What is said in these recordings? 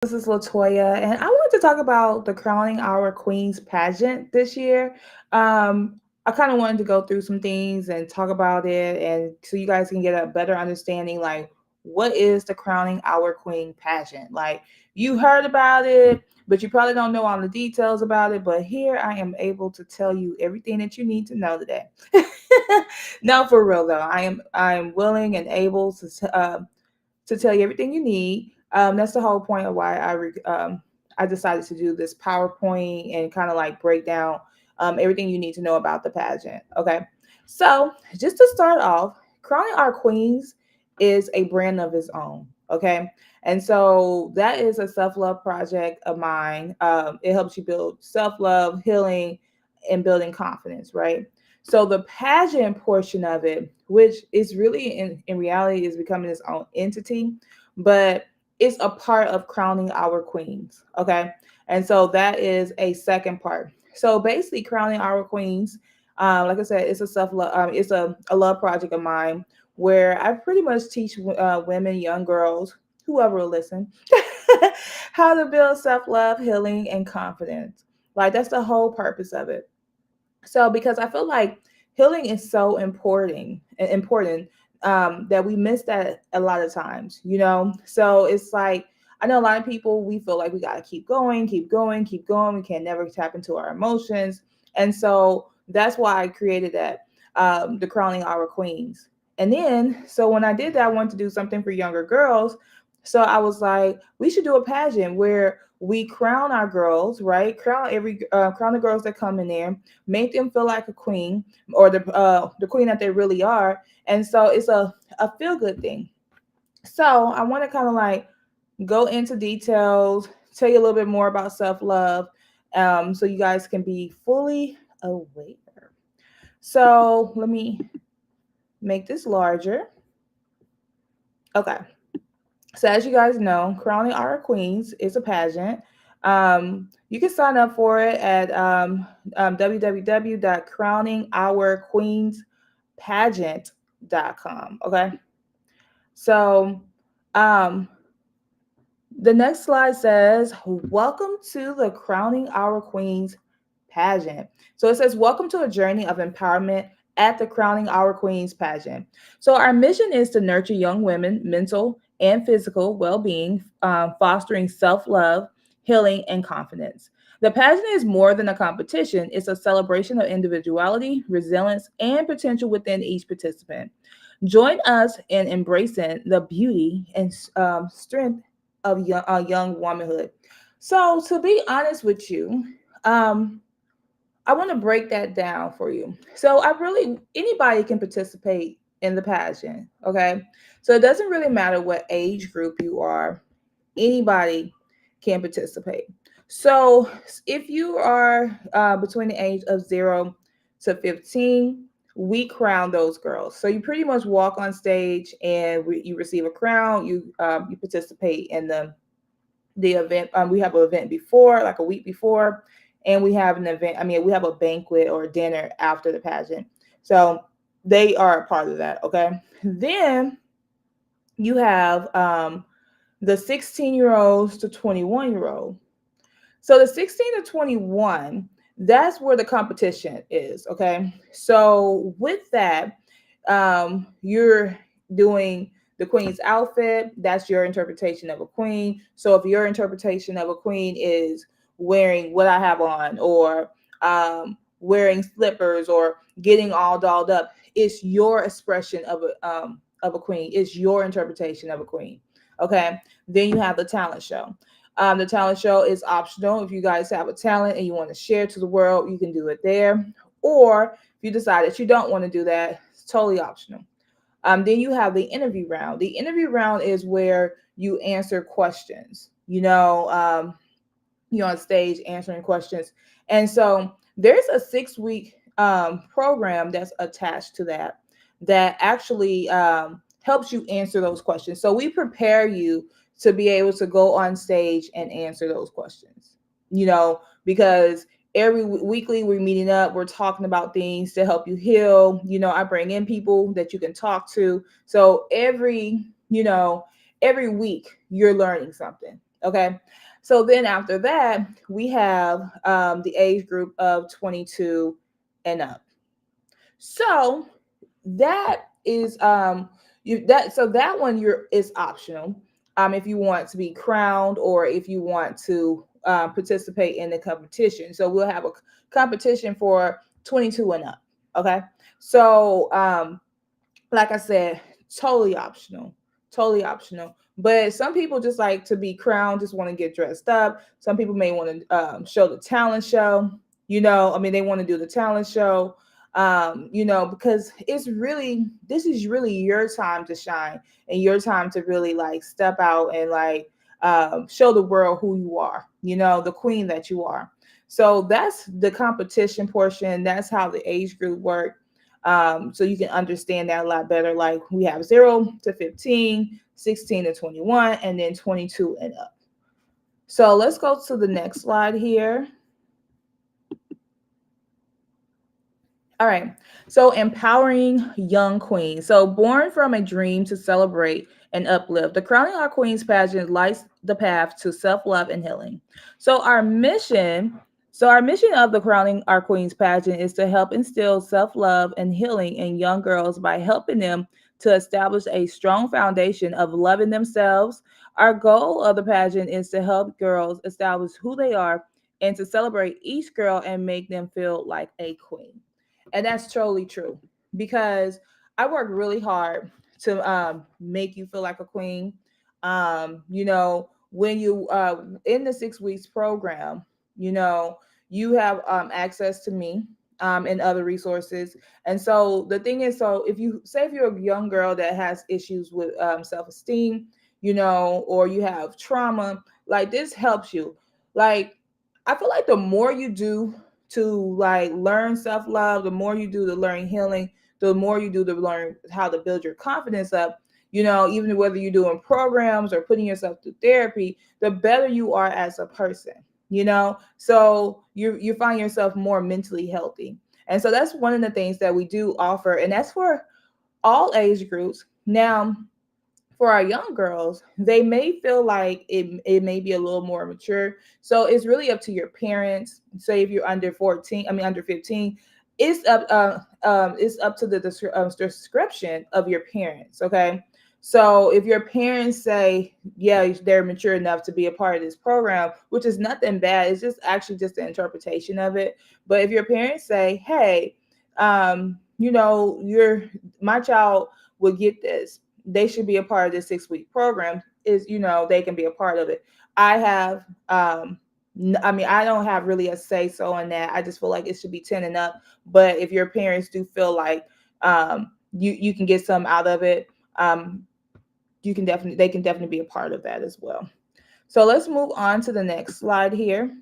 This is Latoya, and I wanted to talk about the Crowning Our Queens pageant this year. I kind of wanted to go through some things and talk about it, and so you guys can get a better understanding, like what is the Crowning Our Queen pageant? Like you heard about it, but you probably don't know all the details about it. But here I am able to tell you everything that you need to know today. No, for real though, I am willing and able to tell you everything you need. That's the whole point of why I decided to do this PowerPoint and kind of like break down everything you need to know about the pageant. Okay, so just to start off, Crowning Our Queens is a brand of its own. Okay, and so that is a self love project of mine. It helps you build self love, healing, and building confidence. Right. So the pageant portion of it, which is really in reality is becoming its own entity, but it's a part of crowning our queens. Okay. And so that is a second part. So basically crowning our queens, like I said, it's a self love, it's a love project of mine where I pretty much teach women, young girls, whoever will listen, how to build self love, healing, and confidence. Like that's the whole purpose of it. So because I feel like healing is so important that we miss that a lot of times, you know. So it's like I know a lot of people we feel like we gotta keep going, keep going, keep going. We can never tap into our emotions, and so that's why I created that the crowning our queens. And then so when I did that, I wanted to do something for younger girls. So I was like, we should do a pageant where we crown our girls, right? Crown the girls that come in there, make them feel like a queen or the queen that they really are. And so it's a feel good thing. So I want to kind of like go into details, tell you a little bit more about self love, so you guys can be fully aware. So let me make this larger. Okay. So as you guys know, Crowning Our Queens is a pageant. You can sign up for it at www.crowningourqueenspageant.com. Okay. So um, the next slide says, welcome to the Crowning Our Queens pageant. So it says, welcome to a journey of empowerment at the Crowning Our Queens pageant. So our mission is to nurture young women, mental and physical well being, fostering self love, healing, and confidence. The pageant is more than a competition, it's a celebration of individuality, resilience, and potential within each participant. Join us in embracing the beauty and strength of young womanhood. So, to be honest with you, um, I want to break that down for you. So, anybody can participate in the pageant, okay? So, it doesn't really matter what age group you are, anybody can participate. So, if you are between the age of 0 to 15, we crown those girls. So you pretty much walk on stage and you receive a crown. You participate in the event. We have an event before, like a week before, and we have an event. I mean, we have a banquet or a dinner after the pageant. So they are a part of that. Okay. Then you have the 16-year-olds to 21-year-old. So the 16 to 21, that's where the competition is. Okay. So with that, you're doing the queen's outfit. That's your interpretation of a queen. So if your interpretation of a queen is wearing what I have on, or wearing slippers, or getting all dolled up, it's your expression of a queen. It's your interpretation of a queen. Okay. Then you have the talent show. The talent show is optional. If you guys have a talent and you want to share to the world, you can do it there. Or if you decide that you don't want to do that, it's totally optional. Then you have the interview round. The interview round is where you answer questions. You're on stage answering questions. And so there's a 6 week program that's attached to that actually helps you answer those questions. So we prepare you to be able to go on stage and answer those questions, because every weekly we're meeting up, we're talking about things to help you heal. I bring in people that you can talk to. So every week you're learning something. Okay. So then after that, we have the age group of 22 and up. So that is you that so that one you're is optional if you want to be crowned or if you want to participate in the competition. So we'll have a competition for 22 and up. Okay. So like I said, totally optional, totally optional. But some people just like to be crowned, just want to get dressed up. Some people may want to show the talent show. I mean, they want to do the talent show. Because this is really your time to shine and your time to really like step out and like show the world who you are. The queen that you are. So that's the competition portion. That's how the age group work, so you can understand that a lot better. Like we have 0 to 15, 16 to 21, and then 22 and up. So let's go to the next slide here. All right. So empowering young queens. So born from a dream to celebrate and uplift, the Crowning Our Queens pageant lights the path to self-love and healing. So our mission of the Crowning Our Queens pageant is to help instill self-love and healing in young girls by helping them to establish a strong foundation of loving themselves. Our goal of the pageant is to help girls establish who they are and to celebrate each girl and make them feel like a queen. And that's totally true because I work really hard to make you feel like a queen. When you in the 6 weeks program, you know, you have access to me and other resources. And so the thing is, so if you're a young girl that has issues with self-esteem, or you have trauma, like this helps you. Like I feel like the more you do to like learn self-love, the more you do to learn healing, the more you do to learn how to build your confidence up, even whether you're doing programs or putting yourself through therapy, the better you are as a person, so you find yourself more mentally healthy. And so that's one of the things that we do offer, and that's for all age groups. Now, for our young girls, they may feel like it may be a little more mature. So it's really up to your parents. Say if you're under 14, I mean under 15, it's up to the description of your parents. Okay. So if your parents say, yeah, they're mature enough to be a part of this program, which is nothing bad, it's just actually just the interpretation of it. But if your parents say, hey, your my child will get this, they should be a part of this 6 week program, is they can be a part of it. I have I mean, I don't have really a say so on that. I just feel like it should be 10 and up. But if your parents do feel like you can get some out of it, they can definitely be a part of that as well. So let's move on to the next slide here.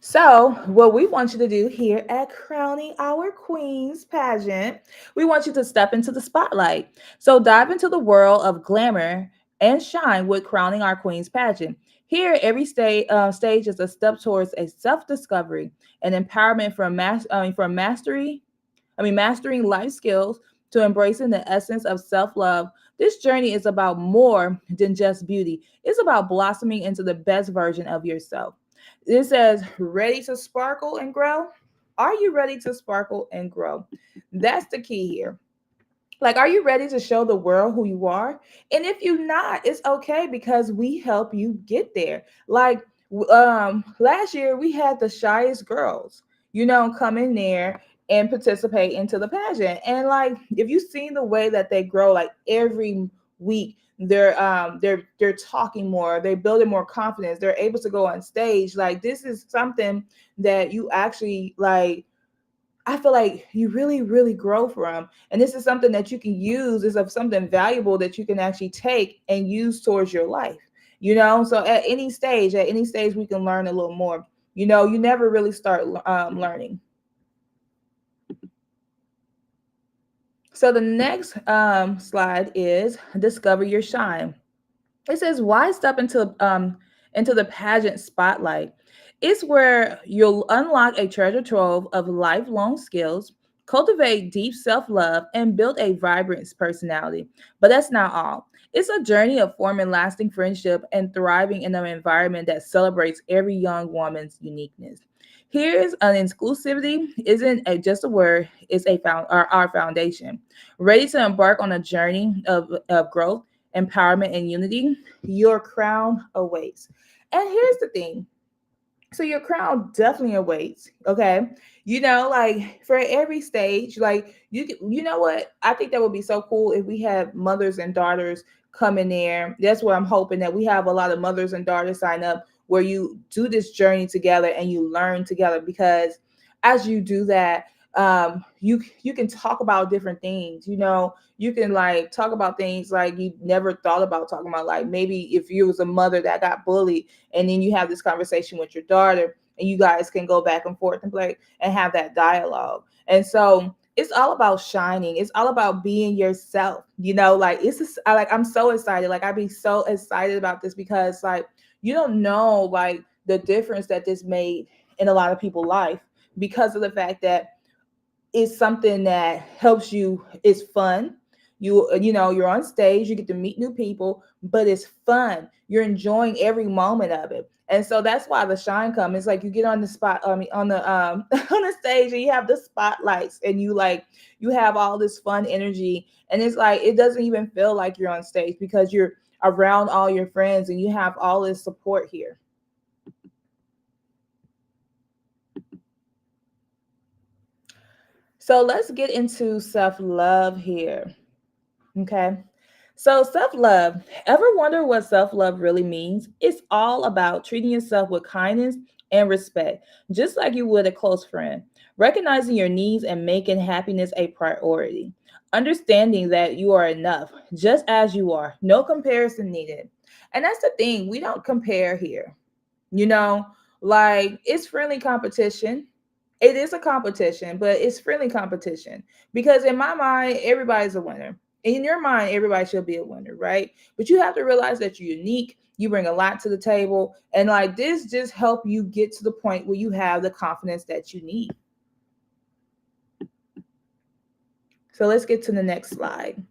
So, what we want you to do here at Crowning Our Queens pageant, we want you to step into the spotlight. So, dive into the world of glamour and shine with Crowning Our Queens pageant. Here, every stage is a step towards a self-discovery and empowerment from mastering life skills to embracing the essence of self-love. This journey is about more than just beauty. It's about blossoming into the best version of yourself. It says, ready to sparkle and grow. Are you ready to sparkle and grow? That's the key here. Like, are you ready to show the world who you are? And if you're not, it's okay because we help you get there. Like, last year we had the shyest girls, come in there and participate into the pageant. And like, if you've seen the way that they grow, like every week, they're talking more, they're building more confidence, they're able to go on stage. Like, this is something that you actually like, I feel like you really, really grow from. And this is something that you can use, is of something valuable that you can actually take and use towards your life. So at any stage, we can learn a little more. You never really start learning. So the next slide is discover your shine. It says, why step into the pageant spotlight? It's where you'll unlock a treasure trove of lifelong skills, cultivate deep self love, and build a vibrant personality. But that's not all. It's a journey of forming lasting friendship and thriving in an environment that celebrates every young woman's uniqueness. Here's an inclusivity isn't just a word, it's our foundation. Ready to embark on a journey of growth, empowerment, and unity? Your crown awaits. And here's the thing, so your crown definitely awaits, okay? Like for every stage, like you know what? I think that would be so cool if we had mothers and daughters come in there. That's what I'm hoping, that we have a lot of mothers and daughters sign up where you do this journey together and you learn together, because as you do that, you can talk about different things. You can like talk about things like you never thought about talking about, like maybe if you was a mother that got bullied, and then you have this conversation with your daughter, and you guys can go back and forth and play and have that dialogue. And so it's all about shining, it's all about being yourself. Like it's just, I'm so excited, like I'd be so excited about this, because like you don't know like the difference that this made in a lot of people's life, because of the fact that it's something that helps you. It's fun. You're on stage, you get to meet new people, but it's fun. You're enjoying every moment of it. And so that's why the shine comes. It's like you get on the spot, I mean on the on the stage, and you have the spotlights, and you have all this fun energy, and it's like it doesn't even feel like you're on stage, because you're around all your friends and you have all this support here. So let's get into self-love here. Okay. So, self love. Ever wonder what self love really means? It's all about treating yourself with kindness and respect, just like you would a close friend. Recognizing your needs and making happiness a priority. Understanding that you are enough, just as you are. No comparison needed. And that's the thing, we don't compare here. You know, like it's friendly competition. It is a competition, but it's friendly competition, because in my mind, everybody's a winner. In your mind, everybody should be a winner, right? But you have to realize that you're unique. You bring a lot to the table, and like this just help you get to the point where you have the confidence that you need. So let's get to the next slide.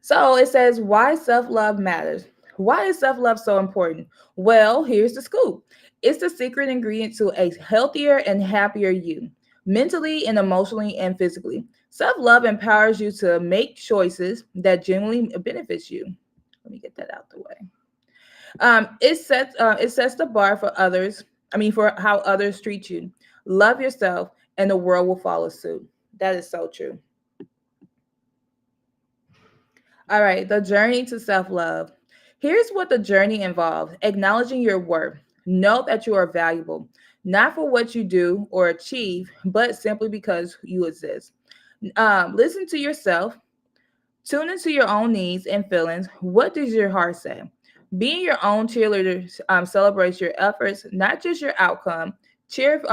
So it says why self love matters. Why is self love so important? Well, here's the scoop, it's the secret ingredient to a healthier and happier you, mentally and emotionally and physically. Self love empowers you to make choices that genuinely benefits you. Let me get that out the way. It sets the bar for others. I mean, for how others treat you. Love yourself, and the world will follow suit. That is so true. All right, the journey to self love. Here's what the journey involves: acknowledging your worth. Know that you are valuable, not for what you do or achieve, but simply because you exist. Listen to yourself, tune into your own needs and feelings. What does your heart say? Being your own cheerleader celebrates your efforts, not just your outcome. Cheered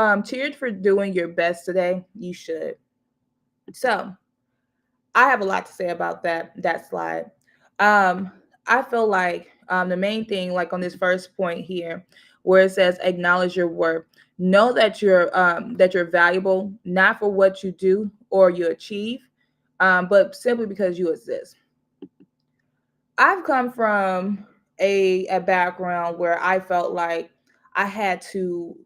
for doing your best today. You should. So, I have a lot to say about that slide. Um, I feel like the main thing, like on this first point here, where it says acknowledge your worth, know that you're valuable, not for what you do or you achieve, but simply because you exist. I've come from a background where I felt like I had to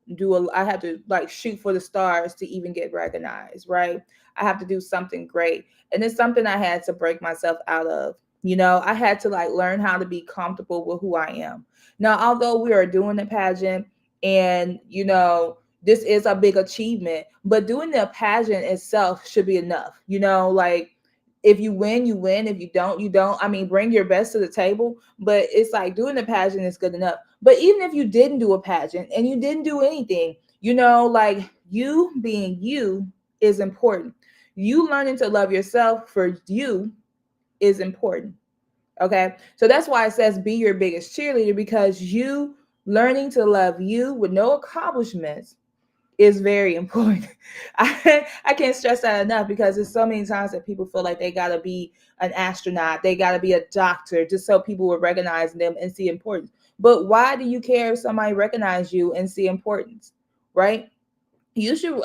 like shoot for the stars to even get recognized, right? I have to do something great. And it's something I had to break myself out of. I had to like learn how to be comfortable with who I am. Now, although we are doing the pageant, and this is a big achievement, but doing the pageant itself should be enough. Like if you win, you win. If you don't, you don't. I mean, bring your best to the table, but it's like doing the pageant is good enough. But even if you didn't do a pageant and you didn't do anything, like you being you is important. You learning to love yourself for you is important. Okay. So that's why it says be your biggest cheerleader, because you learning to love you with no accomplishments is very important. I can't stress that enough, because there's so many times that people feel like they gotta be an astronaut, they gotta be a doctor just so people will recognize them and see importance. But why do you care if somebody recognize you and see importance, right? You should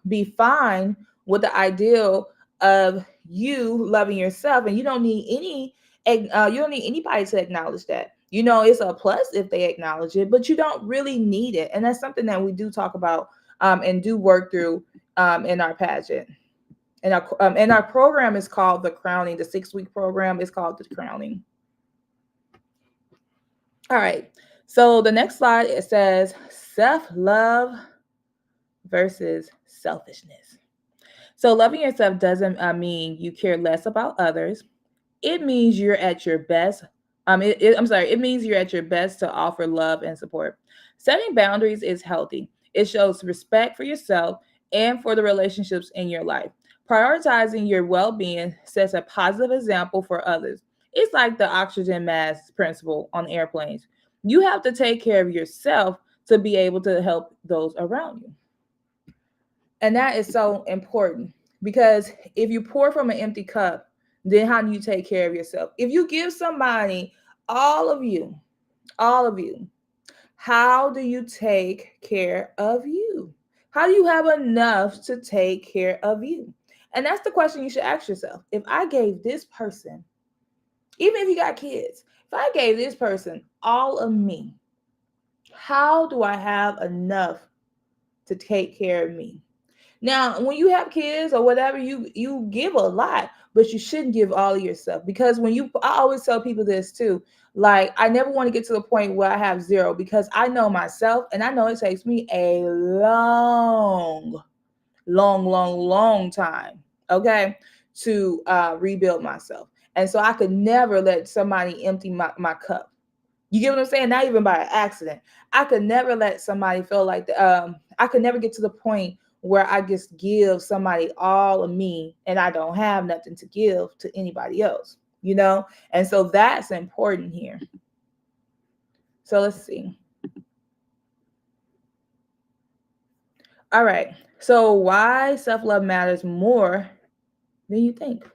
be fine with the ideal of you loving yourself, and you don't need you don't need anybody to acknowledge that. It's a plus if they acknowledge it, but you don't really need it. And that's something that we do talk about, and do work through, in our pageant. And our program is called the Crowning. The 6-week program is called the Crowning. All right. So the next slide, it says self-love versus selfishness. So loving yourself doesn't mean you care less about others. It means you're at your best. I'm sorry. It means you're at your best to offer love and support. Setting boundaries is healthy. It shows respect for yourself and for the relationships in your life. Prioritizing your well-being sets a positive example for others. It's like the oxygen mask principle on airplanes. You have to take care of yourself to be able to help those around you. And that is so important, because if you pour from an empty cup, then how do you take care of yourself? If you give somebody all of you, all of you, how do you take care of you? How do you have enough to take care of you? And that's the question you should ask yourself. If I gave this person, even if you got kids, if I gave this person all of me, how do I have enough to take care of me? Now, when you have kids or whatever, you give a lot, but you shouldn't give all of yourself, because I always tell people this too. Like, I never want to get to the point where I have zero, because I know myself and I know it takes me a long, long, long, long time, okay, to rebuild myself. And so I could never let somebody empty my cup. You get what I'm saying? Not even by an accident. I could never let somebody feel like I could never get to the point where I just give somebody all of me and I don't have nothing to give to anybody else. And so that's important here. So let's see. All right. So why self-love matters more than you think.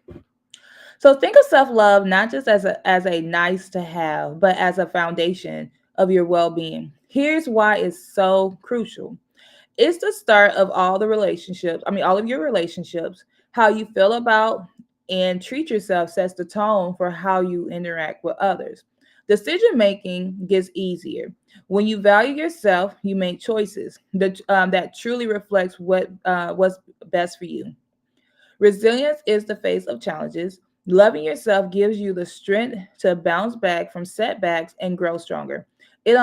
So think of self-love not just as a nice to have, but as a foundation of your well-being. Here's why it's so crucial. It's the start of all of your relationships. How you feel about and treat yourself sets the tone for how you interact with others. Decision making gets easier. When you value yourself, you make choices that truly reflects what's best for you. Resilience is the face of challenges. Loving yourself gives you the strength to bounce back from setbacks and grow stronger. It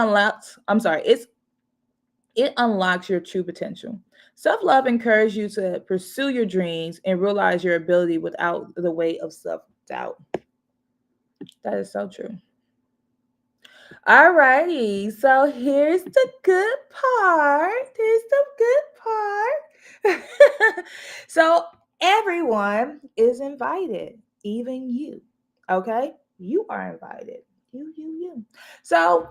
unlocks your true potential. Self love encourages you to pursue your dreams and realize your ability without the weight of self doubt. That is so true. All righty. So here's the good part. Here's the good part. So everyone is invited, even you. Okay? You are invited. You. So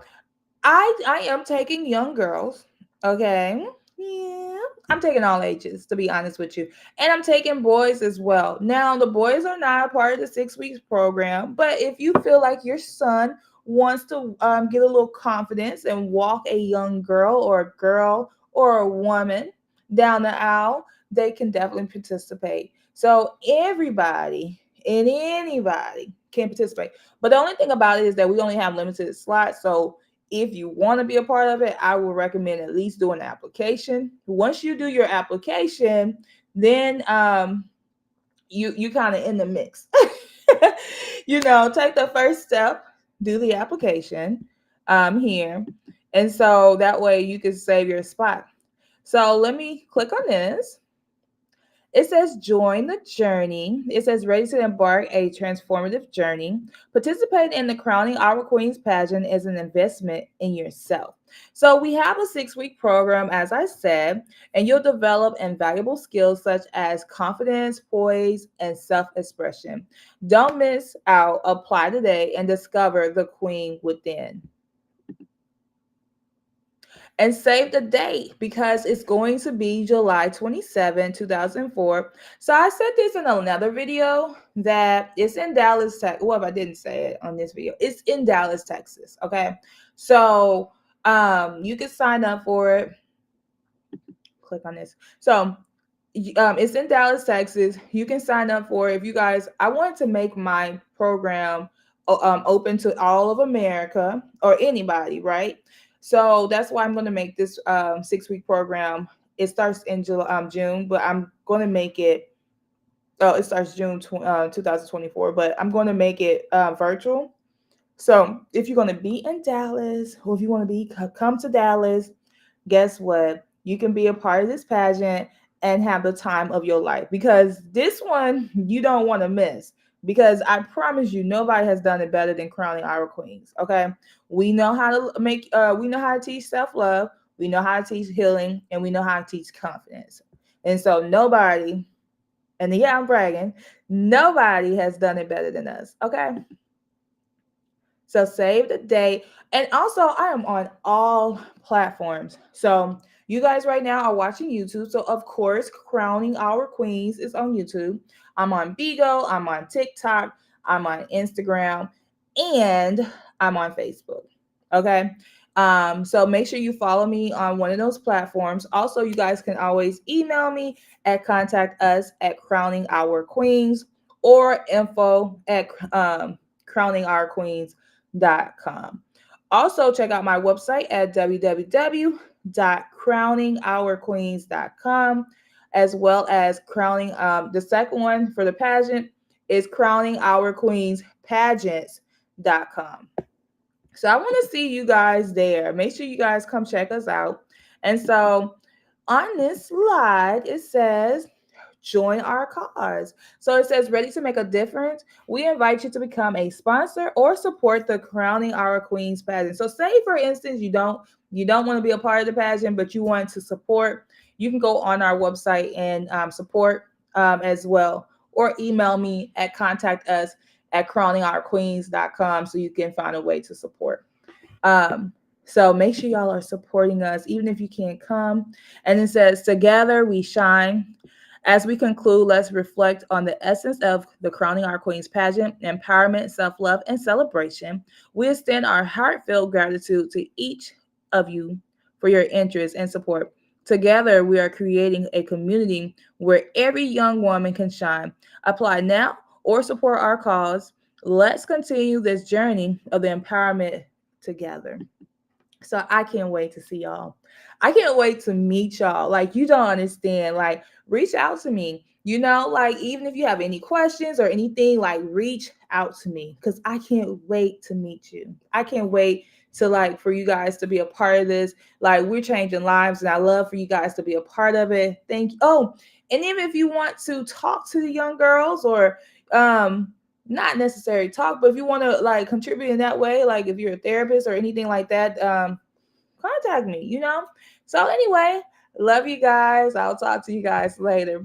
I am taking young girls. Okay. Yeah. I'm taking all ages, to be honest with you. And I'm taking boys as well. Now, the boys are not a part of the 6 weeks program, but if you feel like your son wants to get a little confidence and walk a young girl or a woman down the aisle, they can definitely participate. So everybody and anybody can participate. But the only thing about it is that we only have limited slots. So if you want to be a part of it, I would recommend at least doing an application. Once you do your application, then you kind of in the mix. Take the first step, do the application here. And so that way you can save your spot. So let me click on this. It says join the journey. It says ready to embark a transformative journey. Participate in the Crowning Our Queens pageant is an investment in yourself. So we have a 6-week program, as I said, and you'll develop invaluable skills such as confidence, poise, and self-expression. Don't miss out. Apply today and discover the queen within. And save the date, because it's going to be July 27, 2004. So I said this in another video that it's in Dallas, Texas. Well, if I didn't say it on this video, it's in Dallas, Texas. Okay. So you can sign up for it. Click on this. So It's in Dallas, Texas. You can sign up for it. If you guys, I wanted to make my program open to all of America or anybody, right? So that's why I'm going to make this 6 week program. It starts in June, but I'm going to make it. Oh, it starts June 2024, but I'm going to make it virtual. So if you're going to be in Dallas, or if you want to come to Dallas, guess what? You can be a part of this pageant and have the time of your life, because this one you don't want to miss, because I promise you nobody has done it better than crowning our queens. Okay, we know how to we know how to teach self-love, we know how to teach healing, and we know how to teach confidence. And so nobody, and yeah, I'm bragging, nobody has done it better than us. Okay, so save the date. And also, I am on all platforms. So you guys right now are watching YouTube. So of course, Crowning Our Queens is on YouTube. I'm on Bigo, I'm on TikTok, I'm on Instagram, and I'm on Facebook. Okay. So make sure you follow me on one of those platforms. Also, you guys can always email me at contact us at crowning our queens, or info at crowningourqueens.com. Also, check out my website at www.crowningourqueens.com, as well as crowning. The second one for the pageant is crowningourqueenspageants.com. So I want to see you guys there. Make sure you guys come check us out. And so on this slide, it says join our cause. So it says ready to make a difference. We invite you to become a sponsor or support the Crowning Our Queens pageant. So say for instance you don't want to be a part of the pageant, but you want to support, you can go on our website and support as well, or email me at contact us at crowningourqueens.com so you can find a way to support. Um, so make sure y'all are supporting us, even if you can't come. And it says, together we shine. As we conclude, let's reflect on the essence of the Crowning Our Queens pageant: empowerment, self love, and celebration. We extend our heartfelt gratitude to each of you for your interest and support. Together, we are creating a community where every young woman can shine. Apply now or support our cause. Let's continue this journey of the empowerment together. So I can't wait to see y'all. I can't wait to meet y'all. Like, you don't understand. Like, reach out to me. Like, even if you have any questions or anything, like, reach out to me, because I can't wait to meet you. I can't wait to, like, for you guys to be a part of this. Like, we're changing lives, and I love for you guys to be a part of it. Thank you. Oh, and even if you want to talk to the young girls, or not necessarily talk, but if you want to like contribute in that way, like if you're a therapist or anything like that, contact me. So anyway, love you guys. I'll talk to you guys later. Bye.